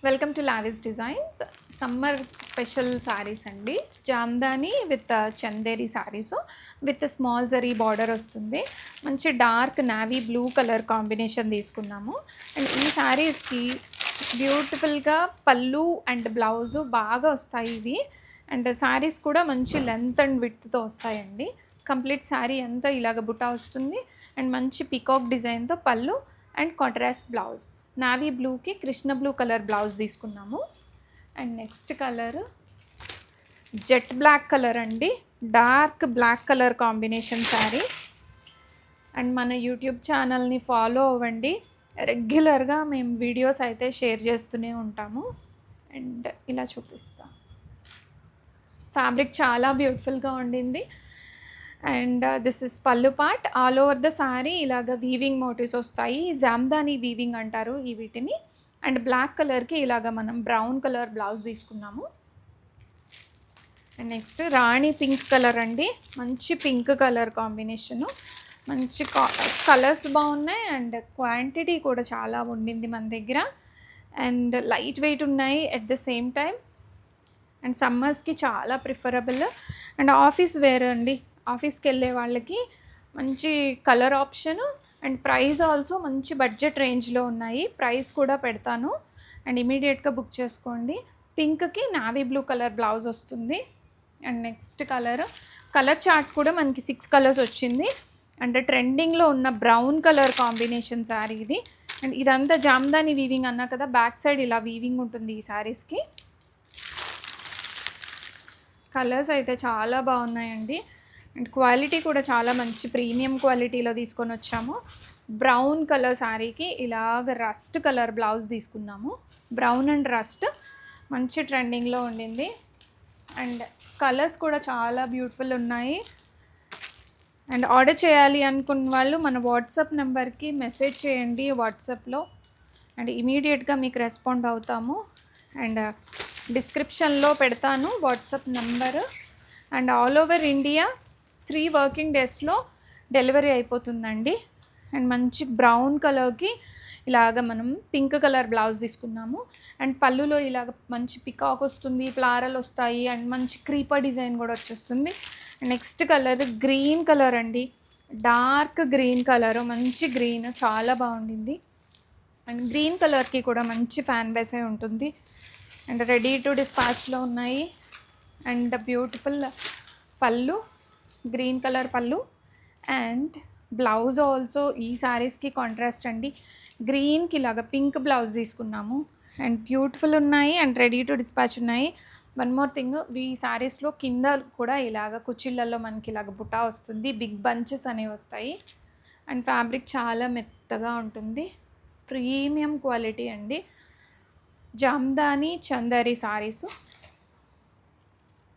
Welcome to Lavis designs. Summer special sarees అండి. Jamdani with Chanderi sarees with small zari border వస్తుంది. మంచి dark navy blue colour combination తీసుకున్నాము. And ఈ సారీస్కి బ్యూటిఫుల్గా పళ్ళు అండ్ బ్లౌజు బాగా వస్తాయి ఇవి. అండ్ సారీస్ కూడా మంచి లెంత్ అండ్ విడ్త్తో వస్తాయండి. కంప్లీట్ శారీ అంతా ఇలాగ బుటా వస్తుంది. అండ్ మంచి పికాక్ డిజైన్తో పళ్ళు అండ్ కాంట్రాస్ట్ బ్లౌజ్. నావీ బ్లూకి కృష్ణ బ్లూ కలర్ బ్లౌజ్ తీసుకున్నాము. And next colour jet black colour అండి. Dark black colour combination saree. And మన యూట్యూబ్ ఛానల్ని ఫాలో అవ్వండి. రెగ్యులర్గా మేము వీడియోస్ అయితే షేర్ చేస్తూనే ఉంటాము. అండ్ ఇలా చూపిస్తాం. ఫ్యాబ్రిక్ చాలా బ్యూటిఫుల్గా ఉండింది. అండ్ దిస్ ఇస్ పళ్ళు part. All over the sari ఇలాగ వీవింగ్ మోటివ్స్ వస్తాయి. జామ్దాని వీవింగ్ అంటారు ఈ వీటిని. అండ్ బ్లాక్ కలర్కి ఇలాగ మనం బ్రౌన్ కలర్ బ్లౌజ్ తీసుకున్నాము. And next rani pink colour అండి. మంచి పింక్ కలర్ కాంబినేషను. మంచి కలర్స్ బాగున్నాయి. అండ్ క్వాంటిటీ కూడా చాలా ఉండింది మన దగ్గర. అండ్ లైట్ వెయిట్ ఉన్నాయి at the same time. And సమ్మర్స్కి చాలా ప్రిఫరబుల్. అండ్ ఆఫీస్ వేర్ అండి. ఆఫీస్కి వెళ్ళే వాళ్ళకి మంచి colour option. And price also మంచి బడ్జెట్ రేంజ్లో ఉన్నాయి. ప్రైస్ కూడా పెడతాను. అండ్ ఇమీడియట్గా బుక్ చేసుకోండి. పింక్కి నావీ బ్లూ కలర్ బ్లౌజ్ వస్తుంది. అండ్ నెక్స్ట్ కలర్ చార్ట్ కూడా మనకి 6 కలర్స్ వచ్చింది. అండ్ ట్రెండింగ్లో ఉన్న బ్రౌన్ కలర్ కాంబినేషన్ శారీ ఇది. అండ్ ఇదంతా జామ్దాని వీవింగ్ అన్నా కదా, బ్యాక్ సైడ్ ఇలా వీవింగ్ ఉంటుంది ఈ శారీస్కి. కలర్స్ అయితే చాలా బాగున్నాయండి. అండ్ క్వాలిటీ కూడా చాలా మంచి ప్రీమియం క్వాలిటీలో తీసుకొని వచ్చాము. బ్రౌన్ కలర్ శారీకి ఇలాగ రస్ట్ కలర్ బ్లౌజ్ తీసుకున్నాము. బ్రౌన్ అండ్ రస్ట్ మంచి ట్రెండింగ్లో ఉండింది. అండ్ కలర్స్ కూడా చాలా బ్యూటిఫుల్ ఉన్నాయి. అండ్ ఆర్డర్ చేయాలి అనుకున్న వాళ్ళు మన వాట్సాప్ నెంబర్కి మెసేజ్ చేయండి వాట్సాప్లో. అండ్ ఇమీడియట్గా మీకు రెస్పాండ్ అవుతాము. అండ్ డిస్క్రిప్షన్లో పెడతాను WhatsApp number. And all over India 3 working డేస్లో డెలివరీ అయిపోతుందండి. అండ్ మంచి బ్రౌన్ కలర్కి ఇలాగ మనం పింక్ కలర్ బ్లౌజ్ తీసుకున్నాము. అండ్ పళ్ళులో ఇలాగ మంచి పికాక్ వస్తుంది, ఫ్లారల్ వస్తాయి. అండ్ మంచి క్రీపర్ డిజైన్ కూడా వచ్చేస్తుంది. నెక్స్ట్ కలర్ గ్రీన్ కలర్ అండి. డార్క్ గ్రీన్ కలరు, మంచి గ్రీన్, చాలా బాగుండింది. అండ్ గ్రీన్ కలర్కి కూడా మంచి ఫ్యాన్ బేసే ఉంటుంది. అండ్ రెడీ టు డిస్పాచ్లో ఉన్నాయి. అండ్ బ్యూటిఫుల్ పళ్ళు, గ్రీన్ కలర్ పళ్ళు. అండ్ బ్లౌజ్ ఆల్సో ఈ శారీస్కి కాంట్రాస్ట్ అండి. గ్రీన్కి ఇలాగ పింక్ బ్లౌజ్ తీసుకున్నాము. అండ్ బ్యూటిఫుల్ ఉన్నాయి. అండ్ రెడీ టు డిస్పాచ్ ఉన్నాయి. వన్ మోర్ థింగ్, ఈ శారీస్లో కింద కూడా ఇలాగ కుచ్చిళ్ళల్లో మనకి ఇలాగ బుటా వస్తుంది. బిగ్ బంచెస్ అనేవి వస్తాయి. అండ్ ఫ్యాబ్రిక్ చాలా మెత్తగా ఉంటుంది. ప్రీమియం క్వాలిటీ అండి. జామ్దాని చందేరి సారీసు.